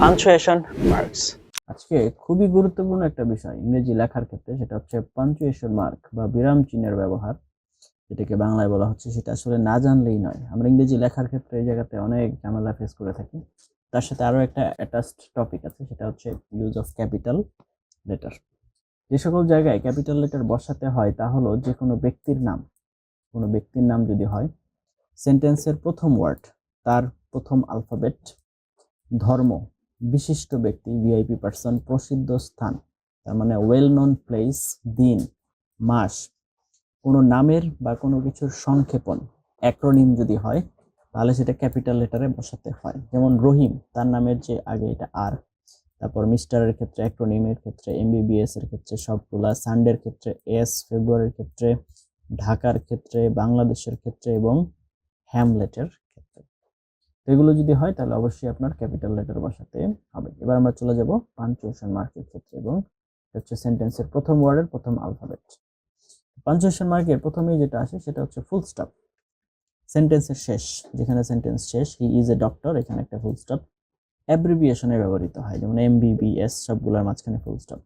Punctuation marks. আজকে খুবই গুরুত্বপূর্ণ একটা বিষয় ইংরেজি লেখার ক্ষেত্রে, সেটা হচ্ছে পাঞ্চুয়েশন মার্ক বা বিরাম চিহ্নের ব্যবহার, যেটাকে বাংলায় বলা হচ্ছে। সেটা আসলে না জানলেই নয়। আমরা ইংরেজি লেখার ক্ষেত্রে এই জায়গাতে অনেক ঝামেলা ফেস করে থাকি। তার সাথে আরো একটা অ্যাটাচড টপিক আছে, সেটা হচ্ছে ইউজ অফ ক্যাপিটাল লেটার। যে সকল জায়গায় ক্যাপিটাল লেটার বসাতে হয় তা হলো যে কোনো ব্যক্তির নাম। কোনো ব্যক্তির নাম যদি হয়, সেন্টেন্সের প্রথম ওয়ার্ড তার প্রথম আলফাবেট, ধর্ম, বিশিষ্ট ব্যক্তি ভিআইপি পার্সন, প্রসিদ্ধ স্থান তার মানে ওয়েল নন প্লেস, দিন, মাস, কোনো নামের বা কোনো কিছুর সংক্ষেপণ অ্যাক্রোনিম যদি হয় তাহলে সেটা ক্যাপিটাল লেটারে বসাতে হয়। যেমন রহিম, তার নামের যে আগে এটা আর, তারপর মিস্টারের ক্ষেত্রে, অ্যাক্রোনিমের ক্ষেত্রে এমবিবিএস এর ক্ষেত্রে সবগুলা, সানডের ক্ষেত্রে এস, ফেব্রুয়ারির ক্ষেত্রে, ঢাকার ক্ষেত্রে, বাংলাদেশের ক্ষেত্রে এবং হ্যামলেটের ক্ষেত্রে। তো এগুলো যদি হয় তাহলে অবশ্যই আপনার ক্যাপিটাল লেটার বসাতে হবে। এবার আমরা চলে যাব পাঞ্চুয়েশন মার্কের ক্ষেত্রে, এবং এটা হচ্ছে সেন্টেন্সের প্রথম ওয়ার্ডের প্রথম আলফাবেট। পাঞ্চুয়েশন মার্কের প্রথমেই যেটা আসে সেটা হচ্ছে ফুল স্টপ। সেন্টেন্সের শেষ, যেখানে সেন্টেন্স শেষ, হি ইজ এ ডক্টর, এখানে একটা ফুল স্টপ। অ্যাব্রিভিয়েশনে ব্যবহৃত হয়, যেমন এমবিবিএস সবগুলোর মাঝখানে ফুল স্টপ।